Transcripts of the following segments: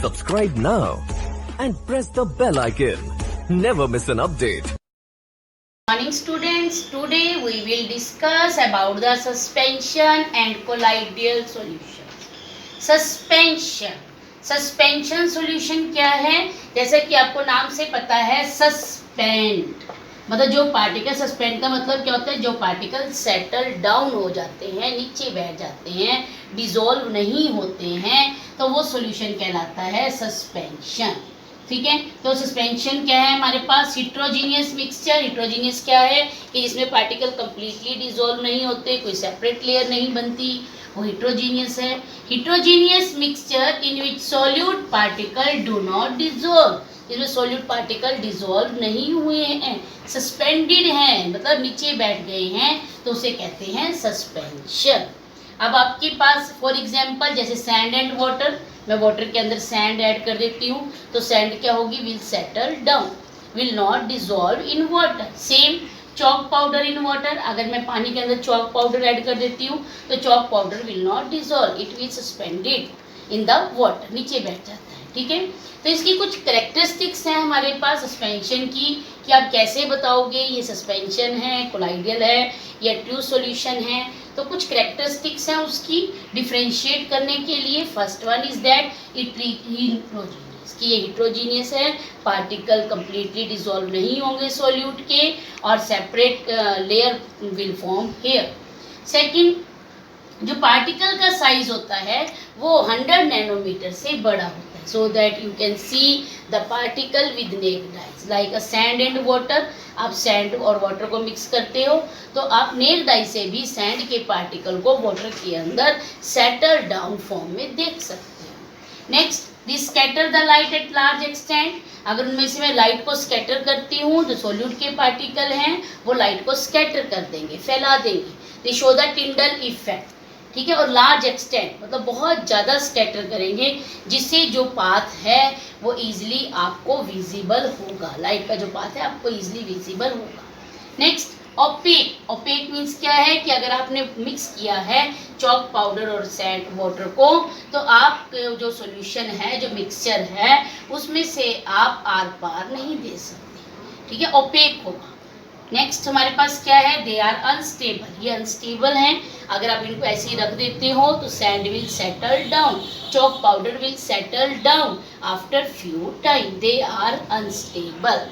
Subscribe now and press the bell icon. Never miss an update. Morning students, today we will discuss about the suspension and colloidal solutions. Suspension solution क्या है? जैसे कि आपको नाम से पता है, सस्पेंड मतलब जो पार्टिकल, सस्पेंड का मतलब क्या होता है? जो पार्टिकल सेटल डाउन हो जाते हैं, नीचे बैठ जाते हैं, डिसॉल्व नहीं होते हैं, तो वो सॉल्यूशन कहलाता है सस्पेंशन। ठीक है, तो सस्पेंशन क्या है हमारे पास? Heterogeneous mixture. हिट्रोजीनियस क्या है? कि जिसमें पार्टिकल कंप्लीटली डिसॉल्व नहीं होते, कोई सेपरेट लेयर नहीं बनती, वो हिट्रोजीनियस है। Heterogeneous mixture in which solute particle do not dissolve, इसमें सॉल्यूट पार्टिकल डिसॉल्व नहीं हुए हैं, सस्पेंडेड हैं, मतलब नीचे बैठ गए हैं, तो उसे कहते हैं सस्पेंशन। अब आपके पास फॉर एग्जांपल जैसे सैंड एंड वाटर, मैं वाटर के अंदर सैंड ऐड कर देती हूँ, तो सैंड क्या होगी? Will settle down, will not dissolve in water. Same chalk powder in water, अगर मैं पानी के अंदर चॉक पाउडर ऐड कर देती हूँ, तो chalk powder will not dissolve, it will suspended in the water, नीचे बैठ जाता है। ठीक है, तो इसकी कुछ कैरेक्टरिस्टिक्स हैं हमारे पास सस्पेंशन की, कि आप कैसे बताओगे ये सस्पेंशन है, कोलाइडल है या ट्रू सॉल्यूशन है। तो कुछ कैरेक्टरिस्टिक्स हैं उसकी डिफरेंशिएट करने के लिए। First one is that heterogeneous, कि ये हिट्रोजीनियस है, पार्टिकल कंप्लीटली डिसॉल्व नहीं होंगे सॉल्यूट के, और separate layer will form here. Second, जो पार्टिकल का साइज होता है वो 100 नैनोमीटर से बड़ा होता है, so that you can see the particle with necked eyes like a sand and water. आप सैंड और वाटर को मिक्स करते हो, तो आप नेक्ड आई से भी सैंड के पार्टिकल को वाटर के अंदर सेटल डाउन फॉर्म में देख सकते हो। Next, this scatter the light at large extent, अगर उनमें से मैं लाइट को स्कैटर करती हूँ, जो सॉल्यूट के पार्टिकल हैं वो लाइट को स्कैटर कर देंगे, फैला देंगे। दे शो द टिंडल इफेक्ट। ठीक है, और लार्ज एक्सटेंट मतलब बहुत ज़्यादा स्कैटर करेंगे, जिससे जो पाथ है वो इजीली आपको विजिबल होगा, लाइट का जो पाथ है आपको इजीली विजिबल होगा। Next, opaque. ओपेक मीन्स क्या है? कि अगर आपने मिक्स किया है चॉक पाउडर और सैंड वाटर को, तो आप जो सॉल्यूशन है, जो मिक्सचर है, उसमें से आप आर पार नहीं दे सकते। ठीक है, ओपेक होगा। नेक्स्ट हमारे पास क्या है? दे आर अनस्टेबल, ये अनस्टेबल हैं। अगर आप इनको ऐसे ही रख देते हो तो sand will settle down, chalk powder will settle down after few time, they are unstable.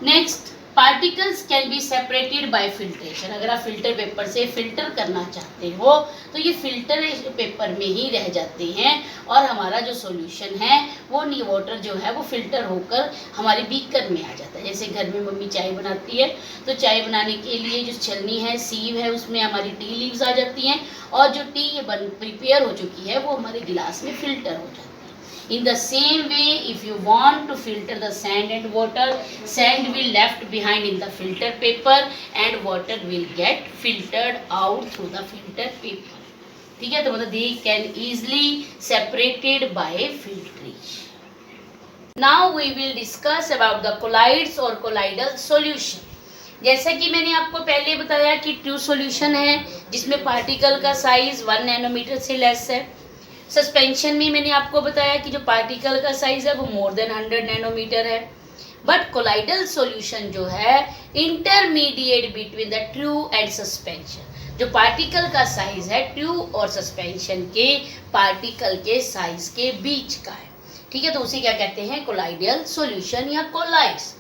Next, particles can be separated by filtration, अगर आप फिल्टर पेपर से फिल्टर करना चाहते हो तो ये फिल्टर पेपर में ही रह जाते हैं, और हमारा जो सॉल्यूशन है वो नी वाटर जो है वो फिल्टर होकर हमारे बीकर में आ जाता है। जैसे घर में मम्मी चाय बनाती है, तो चाय बनाने के लिए जो छलनी है, सीव है, उसमें हमारी टी लीव्स आ जाती हैं, और जो टी प्रिपेयर हो चुकी है वो हमारे गिलास में फिल्टर हो जाती है। In the same way, if you want to filter the sand and water, sand will left behind in the filter paper and water will get filtered out through the filter paper. ठीक है, तो मतलब they can easily separated by filtration. Now we will discuss about the colloids or colloidal solution. जैसा कि मैंने आपको पहले बताया कि ट्रू सॉल्यूशन है जिसमें पार्टिकल का साइज 1 नैनोमीटर से लेस है। सस्पेंशन में मैंने आपको बताया कि जो पार्टिकल का साइज है वो मोर देन 100 नैनोमीटर है। बट कोलाइडल सॉल्यूशन जो है intermediate between the true and suspension, जो पार्टिकल का साइज है ट्रू और सस्पेंशन के पार्टिकल के साइज के बीच का है। ठीक है, तो उसे क्या कहते हैं? कोलाइडल सॉल्यूशन या कोलाइड्स।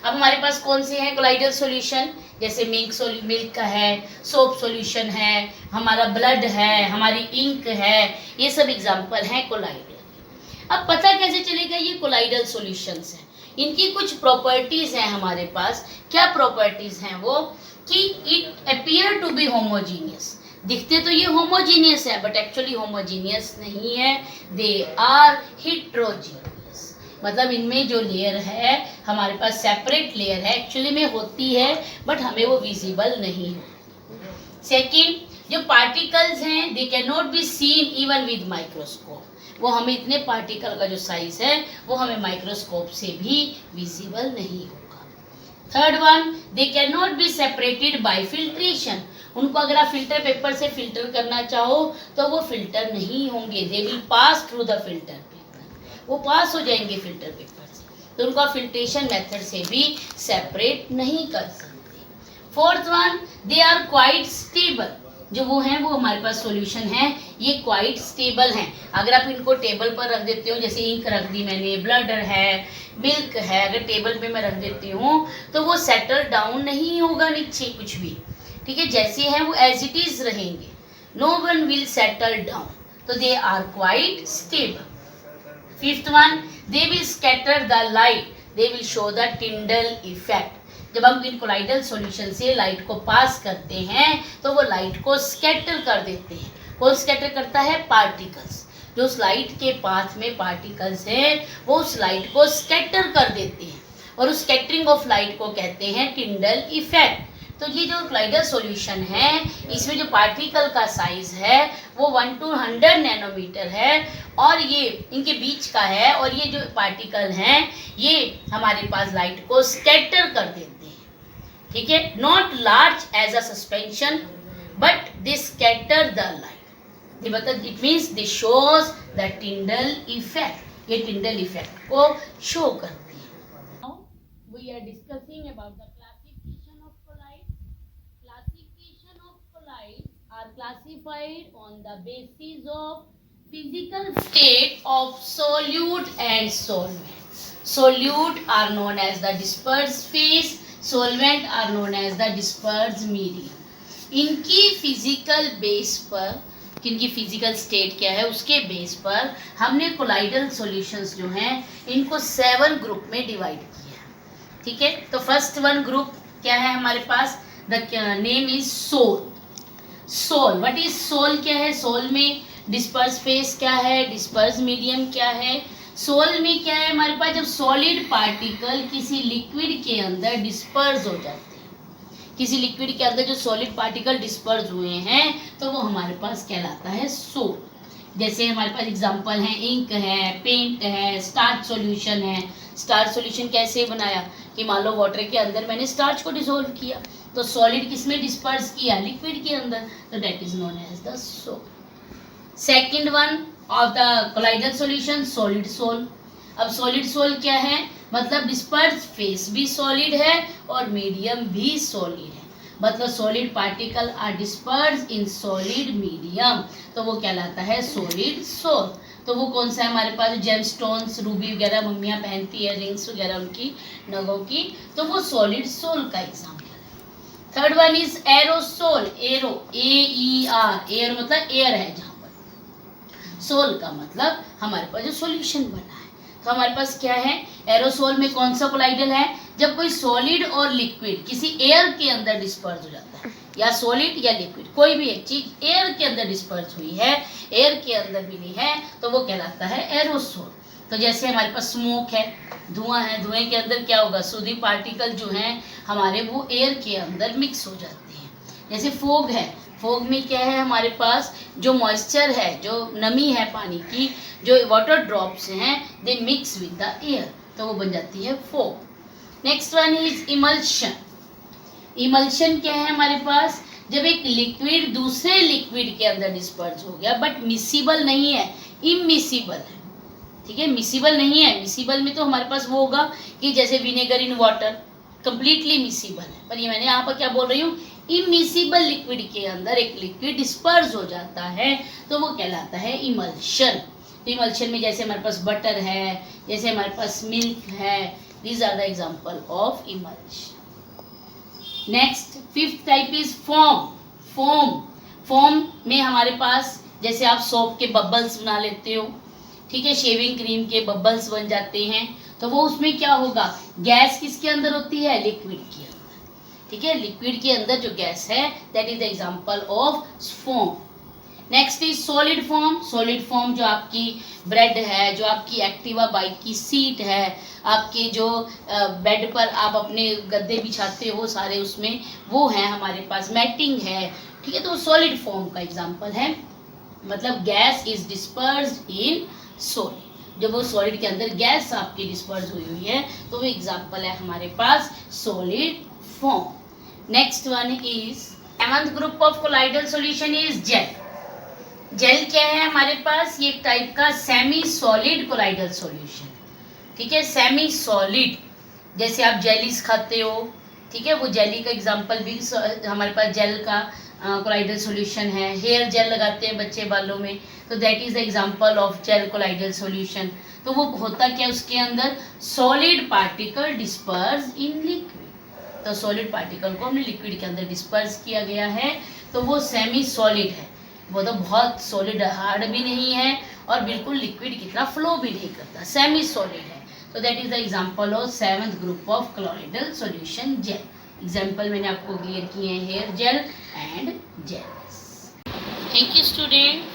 अब हमारे पास कौन से हैं कोलाइडल सॉल्यूशन? जैसे मिल्क का है, सोप सॉल्यूशन है, हमारा ब्लड है, हमारी इंक है, ये सब एग्जांपल हैं कोलाइडल। अब पता कैसे चलेगा ये कोलाइडल सॉल्यूशंस हैं? इनकी कुछ प्रॉपर्टीज हैं हमारे पास। क्या प्रॉपर्टीज हैं वो? कि it appear to be homogeneous, दिखते तो ये होमोजीनियस है बट एक्चुअली होमोजीनियस नहीं है, दे आर हिट्रोजीनियस, मतलब इनमें जो लेयर है हमारे पास सेपरेट लेयर है, एक्चुअली में होती है बट हमें वो विजिबल नहीं है। सेकंड, जो पार्टिकल्स हैं they can not be seen even with microscope, वो हमें इतने पार्टिकल का जो साइज है वो हमें माइक्रोस्कोप से भी विजिबल नहीं होगा। Third one, they can not be separated by filtration, उनको अगर आप फिल्टर पेपर से फिल्टर करना चाहो तो वो फिल्टर नहीं होंगे, they will pass through the filter. वो पास हो जाएंगे फिल्टर पेपर से, तो उनको फिल्ट्रेशन मेथड से भी सेपरेट नहीं कर सकते। Fourth one, they are quite stable, जो वो हैं वो हमारे पास सॉल्यूशन है, ये क्वाइट स्टेबल हैं। अगर आप इनको टेबल पर रख देते हो, जैसे इंक रख दी मैंने, ब्लडर है, मिल्क है, अगर टेबल पे मैं रख देती हूँ तो वो सेटल डाउन नहीं होगा नीचे कुछ भी, ठीक है, जैसे हैं वो एज इट इज रहेंगे, no one will settle down, तो they are quite stable. Fifth one, they will scatter the light, they will show the Tyndall effect, जब हम इन कोलाइडल सॉल्यूशन से लाइट को पास करते हैं तो वो लाइट को स्कैटर कर देते हैं। कौन स्कैटर करता है? पार्टिकल्स, जो उस लाइट के पाथ में पार्टिकल्स हैं वो उस लाइट को स्कैटर कर देते हैं, और उस स्कैटरिंग ऑफ लाइट को कहते हैं टिंडल इफेक्ट। तो ये जो कोलाइडल सॉल्यूशन है, इसमें जो पार्टिकल का साइज है वो 1 to 100 नैनोमीटर है, और ये इनके बीच का है, और ये जो पार्टिकल हैं ये हमारे पास लाइट को स्कैटर कर देते हैं, ठीक है, not large as a suspension but they scatter the light, मतलब it means they shows the Tyndall effect, ये टिंडल इफेक्ट को शो करती है। Now we are discussing about the classification of colloids. Classification of colloids are classified on the basis of physical state of solute and solvent. Solute are known as the dispersed phase, solvent are known as the dispersed medium. इनकी physical base पर, इनकी physical state क्या है उसके base पर हमने colloidal solutions जो हैं इनको 7 ग्रुप में डिवाइड किया, ठीक है। तो फर्स्ट वन ग्रुप क्या है हमारे पास? The name is sol. Sol, what is sol? क्या है सोल में? डिस्पर्स फेस क्या है, डिस्पर्स मीडियम क्या है। सोल में क्या है हमारे पास? जब सॉलिड पार्टिकल किसी लिक्विड के अंदर डिस्पर्स हो जाते हैं, किसी लिक्विड के अंदर जो सॉलिड पार्टिकल डिस्पर्स हुए हैं तो वो हमारे पास कहलाता है सोल। जैसे हमारे पास एग्जांपल है, इंक है, पेंट है, स्टार्च सॉल्यूशन है। स्टार्च सॉल्यूशन कैसे बनाया कि मान लो वाटर के अंदर मैंने स्टार्च को डिसॉल्व किया, तो सॉलिड किसमें डिस्पर्स किया? लिक्विड के अंदर, तो that is known as the sol. Second one of the colloidal solution, solid sol. अब सॉलिड सोल क्या है? मतलब डिस्पर्स फेस भी सॉलिड है और मीडियम भी सॉलिड है, मतलब solid particle are disperse in solid medium, तो वो कहलाता है सॉलिड सोल। तो वो कौन सा है हमारे पास? जेमस्टोन्स, रूबी वगैरह मम्मियाँ पहनती है, रिंग्स वगैरह उनकी नगों की, तो वो सॉलिड सोल का एग्जाम्पल है। Third one is aerosol. Arrow, AER, air मतलब एयर है जहाँ पर, सोल का मतलब हमारे पास जो सॉल्यूशन बना है। तो हमारे पास क्या है? एरोसोल में कौन सा कोलाइडल है? जब कोई सॉलिड और लिक्विड किसी एयर के अंदर डिस्पर्स हो जाता है, या सॉलिड या लिक्विड कोई भी एक चीज एयर के अंदर डिस्पर्स हुई है, एयर के अंदर मिली है, तो वो कहलाता है एरोसोल। तो जैसे हमारे पास स्मोक है, धुआं है, धुएं के अंदर क्या होगा? सूदी पार्टिकल जो हैं हमारे वो एयर के अंदर मिक्स हो जाते हैं। जैसे फोग है, फोग में क्या है हमारे पास? जो मॉइस्चर है, जो नमी है पानी की, जो वाटर ड्रॉप्स हैं, दे मिक्स विद द एयर, तो वो बन जाती है fog. Next one is emulsion. Emulsion क्या है हमारे पास? जब एक लिक्विड दूसरे लिक्विड के अंदर डिस्पर्स हो गया बट मिसिबल नहीं है, इमिसिबल है, ठीक है, मिसिबल नहीं है। मिसिबल में तो हमारे पास वो होगा कि जैसे vinegar in water completely miscible है, पर ये मैंने यहाँ पर क्या बोल रही हूँ? इमिसिबल लिक्विड के अंदर एक लिक्विड डिस्पर्स हो जाता है तो वो कहलाता है इमल्शन। तो इमल्शन में जैसे हमारे पास बटर है, जैसे हमारे पास मिल्क है, these are the example of emulsion. Next fifth type is foam. Foam में हमारे पास जैसे आप सोप के बबल्स बना लेते हो, ठीक है, शेविंग क्रीम के बबल्स बन जाते हैं, तो वो उसमें क्या होगा? गैस किसके अंदर होती है? लिक्विड के अंदर, ठीक है, लिक्विड के अंदर जो गैस है that is the example of foam. Next is solid form. Solid form जो आपकी ब्रेड है, जो आपकी एक्टिवा बाइक की सीट है, आपके जो बेड पर आप अपने गद्दे बिछाते हो सारे उसमें वो है हमारे पास, मैटिंग है, ठीक है, तो सॉलिड फॉर्म का एग्जांपल है, मतलब gas is dispersed in solid, जब वो सॉलिड के अंदर गैस आपकी डिस्पर्स हुई हुई है तो वो एग्जांपल है हमारे पास solid form. Next one is 7th group of colloidal solution is gel. Gel क्या है हमारे पास, ये एक टाइप का सेमी सॉलिड कोलाइडल सॉल्यूशन, ठीक है, सेमी सॉलिड। जैसे आप जेलीज खाते हो, ठीक है, वो जेली का एग्जांपल भी हमारे पास जेल का कोलाइडल सॉल्यूशन है। हेयर जेल लगाते हैं बच्चे बालों में, तो that is the example of gel colloidal solution. तो वो होता क्या, उसके अंदर solid particle disperse in liquid, तो सॉलिड पार्टिकल को हमने लिक्विड के अंदर डिस्पर्स किया गया है, तो वो सेमी सॉलिड है। वो तो बहुत सॉलिड हार्ड भी नहीं है और बिल्कुल लिक्विड की तरह फ्लो भी नहीं करता, सेमी सॉलिड है। तो that is the example of 7th group of colloidal solution gel. Example मैंने आपको क्लियर किए हैं, hair gel and gels. Thank you student.